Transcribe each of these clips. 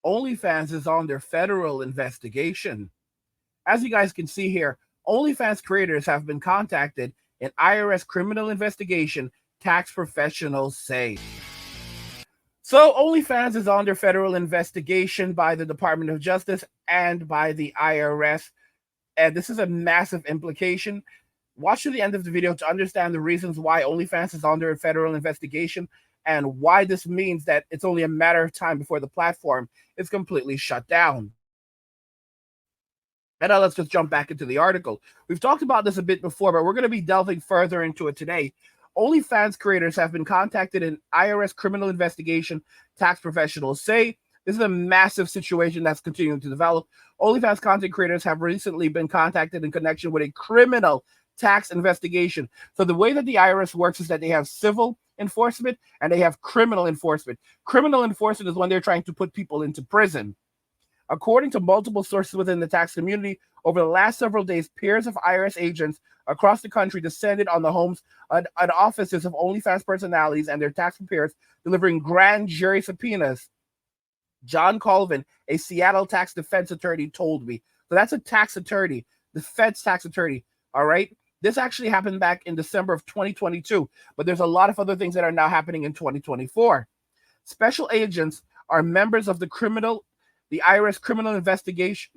OnlyFans is under federal investigation. As you guys can see here, OnlyFans creators have been contacted in IRS criminal investigation, tax professionals say. So OnlyFans is under federal investigation by the Department of Justice and by the IRS. And this is a massive implication. Watch to the end of the video to understand the reasons why OnlyFans is under a federal investigation and why this means that it's only a matter of time before the platform is completely shut down. And now let's just jump back into the article. We've talked about this a bit before, but we're going to be delving further into it today. OnlyFans creators have been contacted in IRS criminal investigation, tax professionals say. This is a massive situation that's continuing to develop. OnlyFans content creators have recently been contacted in connection with a criminal tax investigation. So the way that the IRS works is that they have civil enforcement and they have criminal enforcement. Criminal enforcement is when they're trying to put people into prison. According to multiple sources within the tax community, over the last several days, peers of IRS agents across the country descended on the homes and offices of OnlyFans personalities and their tax preparers, delivering grand jury subpoenas. John Colvin, a Seattle tax defense attorney, told me. So that's a tax attorney, defense tax attorney, all right? This actually happened back in December of 2022, but there's a lot of other things that are now happening in 2024. Special agents are members of the IRS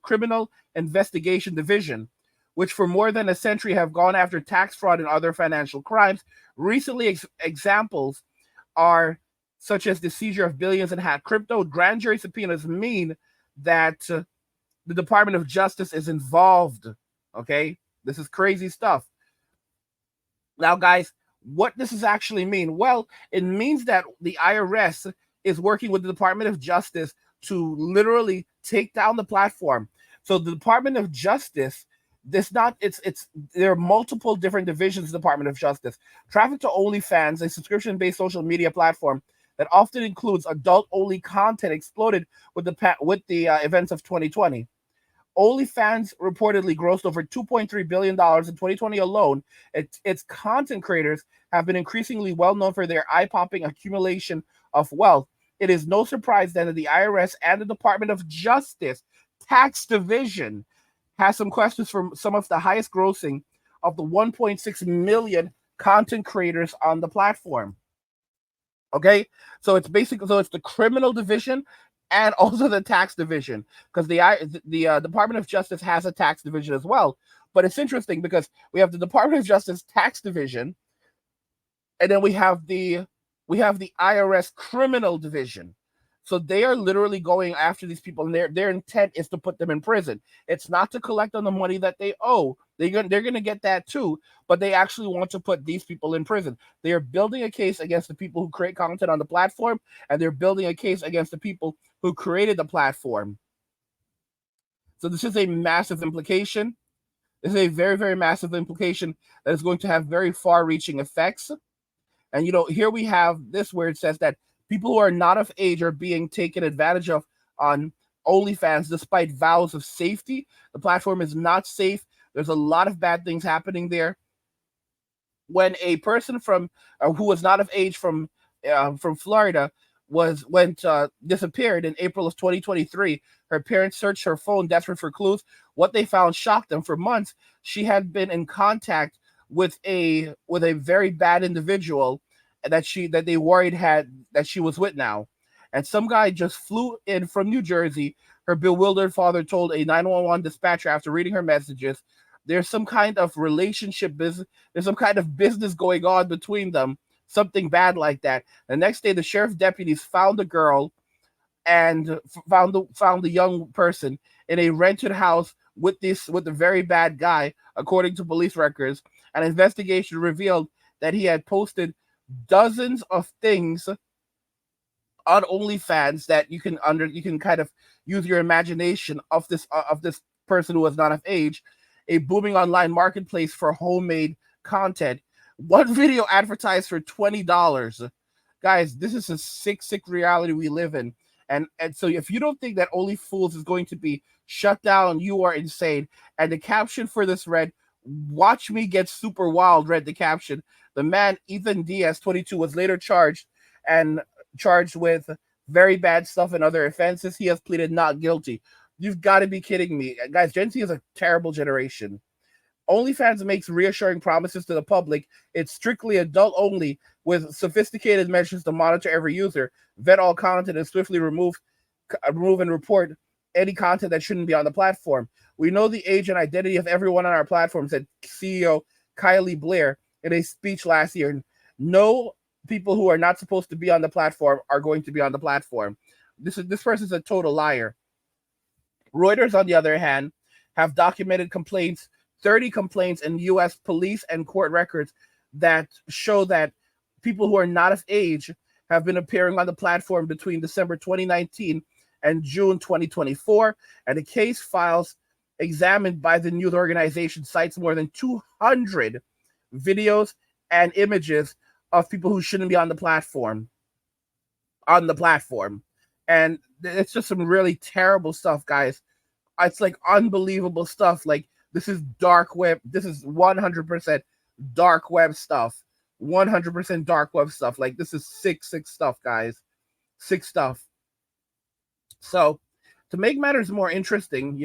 criminal investigation division, which for more than a century have gone after tax fraud and other financial crimes. Recently, examples are such as the seizure of billions in hacked crypto. Grand jury subpoenas mean that the Department of Justice is involved. Okay, this is crazy stuff. Now, guys, what does this actually mean? Well, it means that the IRS is working with the Department of Justice to literally take down the platform. So the Department of Justice, there are multiple different divisions of the Department of Justice. Traffic to OnlyFans, a subscription-based social media platform that often includes adult-only content, exploded with the events of 2020. OnlyFans reportedly grossed over $2.3 billion in 2020 alone. Its content creators have been increasingly well known for their eye-popping accumulation of wealth. It is no surprise then that the IRS and the Department of Justice tax division has some questions from some of the highest grossing of the 1.6 million content creators on the platform. Okay, so it's the criminal division and also the tax division, because the Department of Justice has a tax division as well. But it's interesting because we have the Department of Justice tax division, and then we have the IRS criminal division. So they are literally going after these people, and their intent is to put them in prison. It's not to collect on the money that they owe. They're going to get that too, but they actually want to put these people in prison. They are building a case against the people who create content on the platform, and they're building a case against the people who created the platform. So this is a massive implication. This is a very, very massive implication that is going to have very far-reaching effects. And, here we have this where it says that people who are not of age are being taken advantage of on OnlyFans despite vows of safety. The platform is not safe. There's a lot of bad things happening there. When a person who was not of age from Florida disappeared in April of 2023, her parents searched her phone desperate for clues. What they found shocked them. For months, she had been in contact with a very bad individual that they worried that she was with now. And some guy just flew in from New Jersey. Her bewildered father told a 911 dispatcher after reading her messages. There's some kind of relationship business. There's some kind of business going on between them. Something bad like that. The next day, the sheriff deputies found the girl and found the young person in a rented house with the very bad guy, according to police records. An investigation revealed that he had posted dozens of things on OnlyFans that you can kind of use your imagination of this person who was not of age, a booming online marketplace for homemade content. One video advertised for $20. Guys, this is a sick reality we live in. And so if you don't think that OnlyFools is going to be shut down, you are insane. And the caption for this read, "Watch me get super wild," read the caption. The man, Ethan Diaz, 22, was later charged with very bad stuff and other offenses. He has pleaded not guilty. You've got to be kidding me. Guys, Gen Z is a terrible generation. OnlyFans makes reassuring promises to the public. It's strictly adult only with sophisticated measures to monitor every user, vet all content, and swiftly remove and report any content that shouldn't be on the platform. We know the age and identity of everyone on our platform, said CEO Kylie Blair in a speech last year. No people who are not supposed to be on the platform are going to be on the platform. This person's a total liar. Reuters, on the other hand, have documented 30 complaints in U.S. police and court records that show that people who are not of age have been appearing on the platform between December 2019 and June 2024, and the case files examined by the news organization cites more than 200 videos and images of people who shouldn't be on the platform. And it's just some really terrible stuff, guys. It's like unbelievable stuff. Like, this is dark web. This is 100% dark web stuff. 100% dark web stuff. Like, this is sick stuff, guys. Sick stuff. So, to make matters more interesting,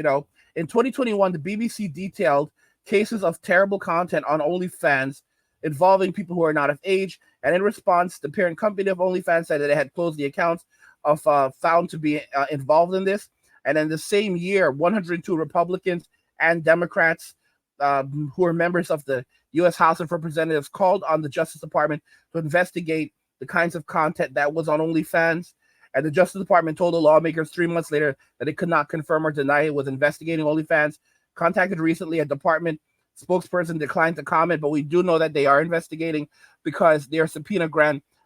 in 2021, the BBC detailed cases of terrible content on OnlyFans involving people who are not of age. And in response, the parent company of OnlyFans said that it had closed the accounts of found to be involved in this. And in the same year, 102 Republicans and Democrats who are members of the U.S. House of Representatives called on the Justice Department to investigate the kinds of content that was on OnlyFans. And the Justice Department told the lawmakers 3 months later that it could not confirm or deny it was investigating OnlyFans. Contacted recently, a department spokesperson declined to comment, but we do know that they are investigating because they are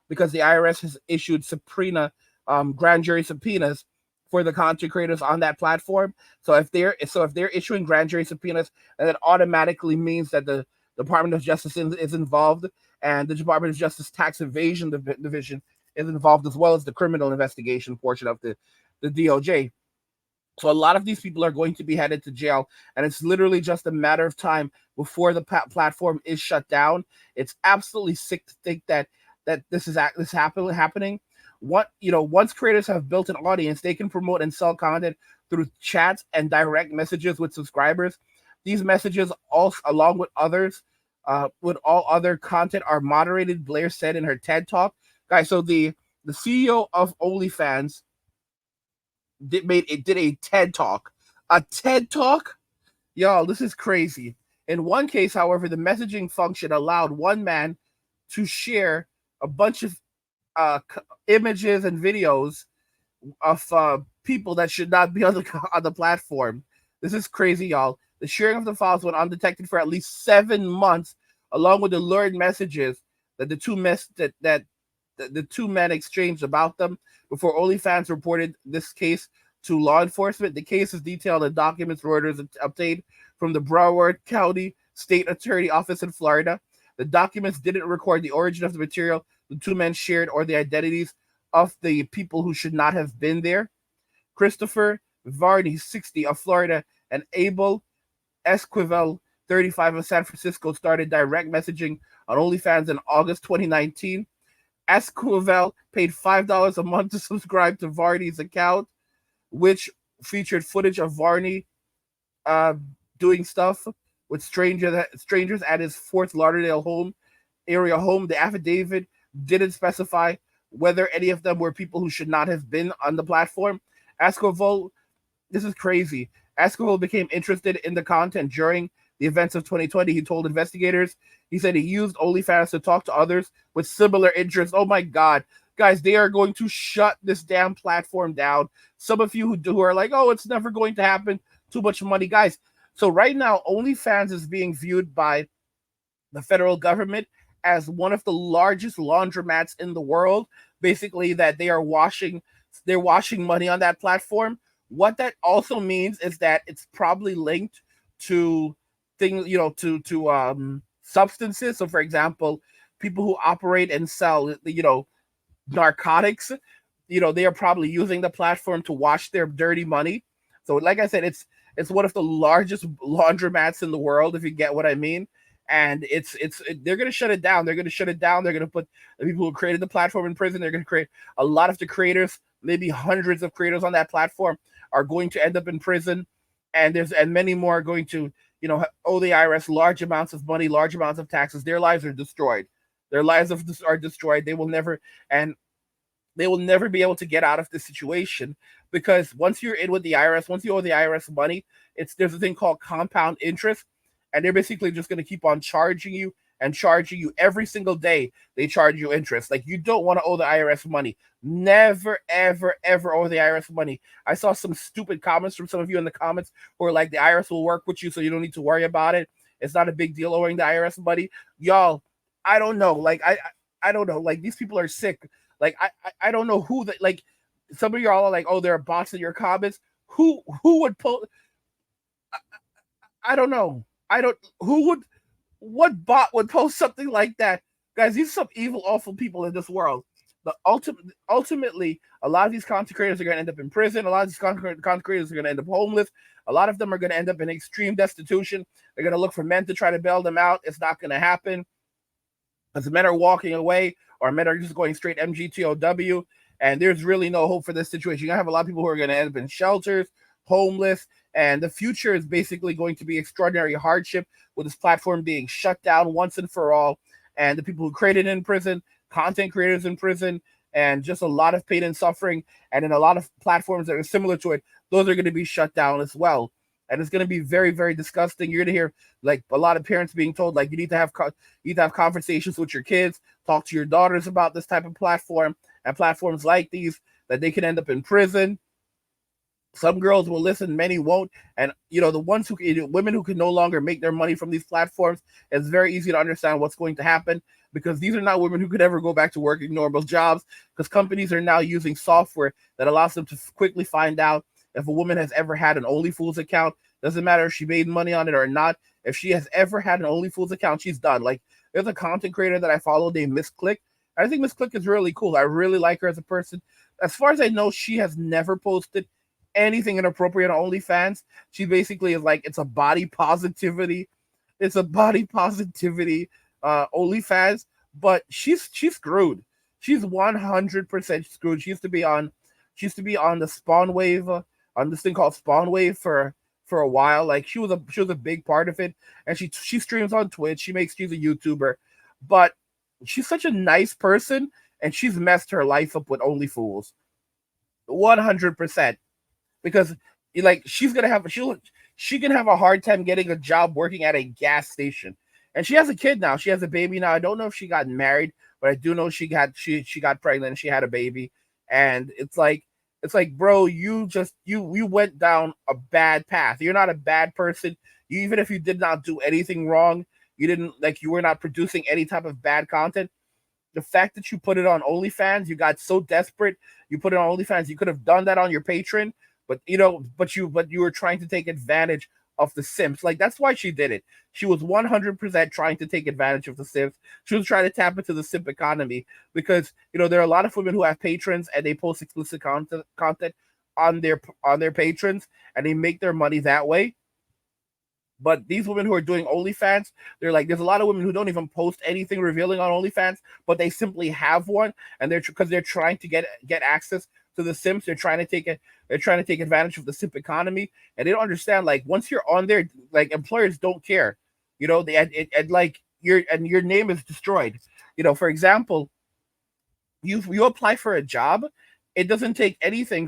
because the IRS has issued grand jury subpoenas for the content creators on that platform. So if they're issuing grand jury subpoenas, then that automatically means that the Department of Justice is involved, and the Department of Justice Tax Evasion Division is involved, as well as the criminal investigation portion of the DOJ. So a lot of these people are going to be headed to jail, and it's literally just a matter of time before the platform is shut down. It's absolutely sick to think that this is happening. Once creators have built an audience, they can promote and sell content through chats and direct messages with subscribers. These messages, also, along with with all other content, are moderated, Blair said in her TED Talk. Guys, so the CEO of OnlyFans did a TED Talk. A TED Talk? Y'all, this is crazy. In one case, however, the messaging function allowed one man to share a bunch of images and videos of people that should not be on the platform. This is crazy, y'all. The sharing of the files went undetected for at least 7 months, along with the lurid messages that the two men exchanged about them before OnlyFans reported this case to law enforcement. The case is detailed in documents Reuters obtained from the Broward County State Attorney Office in Florida. The documents didn't record the origin of the material the two men shared or the identities of the people who should not have been there. Christopher Varney, 60, of Florida, and Abel Esquivel, 35, of San Francisco, started direct messaging on OnlyFans in August 2019. Esquivel paid $5 a month to subscribe to Varney's account, which featured footage of Varney doing stuff with strangers at his Fort Lauderdale area home. The affidavit didn't specify whether any of them were people who should not have been on the platform. Esquivel, this is crazy. Esquivel became interested in the content during the events of 2020. He told investigators, he said he used OnlyFans to talk to others with similar interests. Oh my God. Guys, they are going to shut this damn platform down. Some of you who are like, oh, it's never going to happen. Too much money. Guys, so right now, OnlyFans is being viewed by the federal government as one of the largest laundromats in the world. Basically, that they're washing money on that platform. What that also means is that it's probably linked to things, to substances. So, for example, people who operate and sell, narcotics, they are probably using the platform to wash their dirty money. So, like I said, it's one of the largest laundromats in the world, if you get what I mean. And they're going to shut it down. They're going to shut it down. They're going to put the people who created the platform in prison. They're going to create a lot of the creators maybe hundreds of creators on that platform are going to end up in prison, and many more are going to, owe the IRS large amounts of money, large amounts of taxes. Their lives are destroyed. Their lives are destroyed. And they will never be able to get out of this situation, because once you're in with the IRS, once you owe the IRS money, there's a thing called compound interest, and they're basically just going to keep on charging you and charging you every single day. They charge you interest. Like, you don't want to owe the IRS money. Never, ever, ever owe the IRS money. I saw some stupid comments from some of you in the comments who are like, the IRS will work with you, so you don't need to worry about it. It's not a big deal owing the IRS money. Y'all, I don't know. Like, I don't know. Like, these people are sick. Like, I don't know who that, like, some of y'all are like, oh, there are bots in your comments. Who would post? I don't know. I don't. Who would? What bot would post something like that? Guys, these are some evil, awful people in this world. Ultimately, a lot of these content creators are going to end up in prison. A lot of these content creators are going to end up homeless. A lot of them are going to end up in extreme destitution. They're going to look for men to try to bail them out. It's not going to happen, because men are walking away, or men are just going straight MGTOW, and there's really no hope for this situation. You're going to have a lot of people who are going to end up in shelters, homeless, and the future is basically going to be extraordinary hardship, with this platform being shut down once and for all, and the people who created in prison, content creators in prison, and just a lot of pain and suffering, and in a lot of platforms that are similar to it, those are going to be shut down as well. And it's going to be very, very disgusting. You're going to hear like a lot of parents being told, like, you need to have conversations with your kids, talk to your daughters about this type of platform and platforms like these, that they can end up in prison. Some girls will listen, many won't. And the ones women who can no longer make their money from these platforms, it's very easy to understand what's going to happen, because these are not women who could ever go back to working normal jobs, because companies are now using software that allows them to quickly find out if a woman has ever had an OnlyFans account. Doesn't matter if she made money on it or not. If she has ever had an OnlyFans account, she's done. Like, there's a content creator that I follow named Miss Click. I think Miss Click is really cool. I really like her as a person. As far as I know, she has never posted anything inappropriate on OnlyFans. She basically is like, it's a body positivity. It's a body positivity OnlyFans, but she's screwed. She's 100% screwed. She used to be on the Spawn Wave, on this thing called Spawn Wave for a while. Like, she was a big part of it, and she streams on Twitch. She's a YouTuber, but she's such a nice person, and she's messed her life up with OnlyFools, 100%. Because like, she can have a hard time getting a job working at a gas station, and she has a kid now. She has a baby now. I don't know if she got married, but I do know she got pregnant and she had a baby, and it's like, bro, you went down a bad path. You're not a bad person. Even if you did not do anything wrong, you were not producing any type of bad content. The fact that you put it on OnlyFans, you got so desperate, you put it on OnlyFans. You could have done that on your Patreon, but you were trying to take advantage of the simps. Like, that's why she did it. She was 100% trying to take advantage of the simps. She was trying to tap into the simp economy, because there are a lot of women who have patrons, and they post explicit content on their patrons, and they make their money that way. But these women who are doing OnlyFans, they're like, there's a lot of women who don't even post anything revealing on OnlyFans, but they simply have one, and because they're trying to get access to the simps. They're trying to take advantage of the simp economy, and they don't understand, like, once you're on there, like, employers don't care, like, your name is destroyed. For example, you apply for a job, it doesn't take anything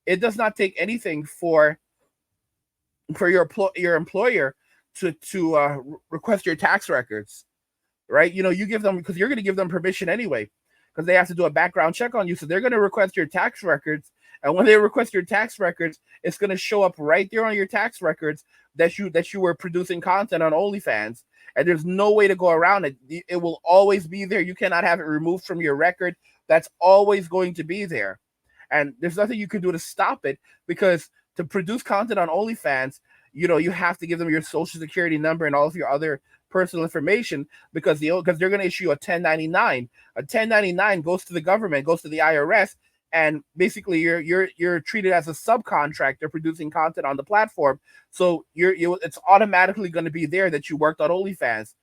it does not take anything for your employer to request your tax records, right? You give them, because you're going to give them permission anyway, because they have to do a background check on you. So they're going to request your tax records. And when they request your tax records, it's going to show up right there on your tax records that you were producing content on OnlyFans. And there's no way to go around it. It will always be there. You cannot have it removed from your record. That's always going to be there. And there's nothing you can do to stop it, because to produce content on OnlyFans, you have to give them your social security number and all of your other personal information, because they're going to issue a 1099. A 1099 goes to the government, goes to the IRS, and basically you're treated as a subcontractor producing content on the platform. So it's automatically going to be there that you worked on OnlyFans.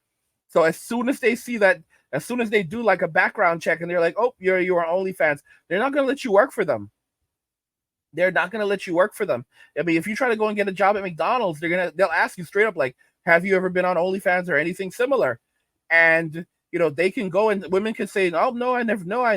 So as soon as they see that As soon as they do like a background check and they're like, oh, you're on OnlyFans, they're not going to let you work for them. They're not going to let you work for them. I mean, if you try to go and get a job at McDonald's, they'll ask you straight up like, have you ever been on OnlyFans or anything similar? And they can go and women can say, oh no, I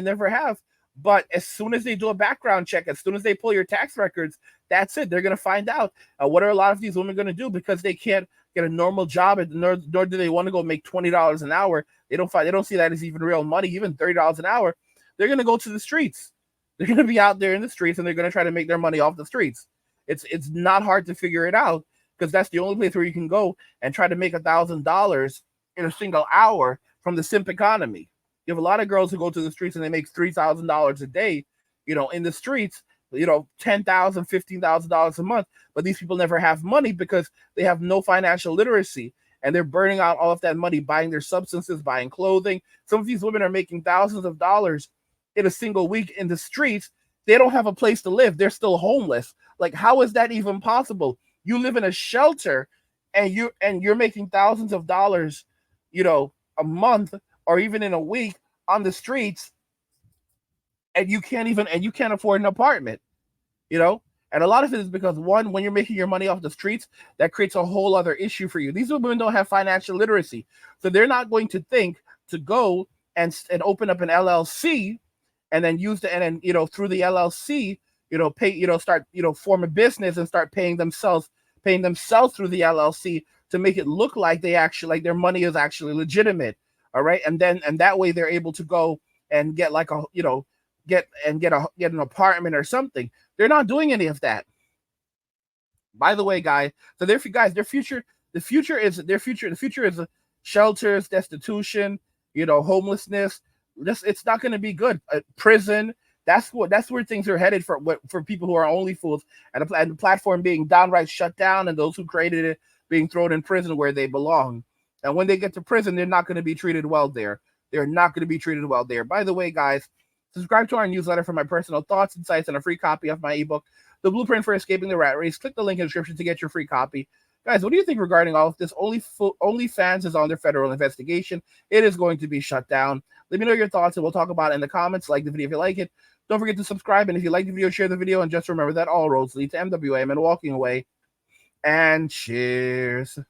never have. But as soon as they do a background check, as soon as they pull your tax records, that's it. They're going to find out. What are a lot of these women going to do because they can't get a normal job, nor do they want to go make $20 an hour. They don't see that as even real money, even $30 an hour. They're going to go to the streets. They're going to be out there in the streets, and they're going to try to make their money off the streets. It's not hard to figure it out because that's the only place where you can go and try to make $1,000 in a single hour from the simp economy. You have a lot of girls who go to the streets and they make $3,000 a day, in the streets, $10,000, $15,000 a month. But these people never have money because they have no financial literacy, and they're burning out all of that money buying their substances, buying clothing. Some of these women are making thousands of dollars in a single week in the streets. They don't have a place to live. They're still homeless. Like, how is that even possible? You live in a shelter and you're making thousands of dollars, a month or even in a week on the streets, and you can't afford an apartment, And a lot of it is because, one, when you're making your money off the streets, that creates a whole other issue for you. These women don't have financial literacy, so they're not going to think to go and open up an LLC and then through the LLC, pay, start, form a business and start paying themselves through the LLC to make it look like like their money is actually legitimate. All right. And that way they're able to go and get like get an apartment or something. They're not doing any of that. By the way, guys, so their future is shelters, destitution, homelessness. It's not going to be good. Prison. That's where things are headed for people who are only fools, and the platform being downright shut down, and those who created it being thrown in prison where they belong. And when they get to prison, they're not going to be treated well there. They're not going to be treated well there. By the way, guys, subscribe to our newsletter for my personal thoughts, insights, and a free copy of my ebook, The Blueprint for Escaping the Rat Race. Click the link in the description to get your free copy. Guys, what do you think regarding all of this? OnlyFans is under federal investigation. It is going to be shut down. Let me know your thoughts, and we'll talk about it in the comments. Like the video if you like it. Don't forget to subscribe, and if you like the video, share the video, and just remember that all roads lead to MWM and walking away. And cheers.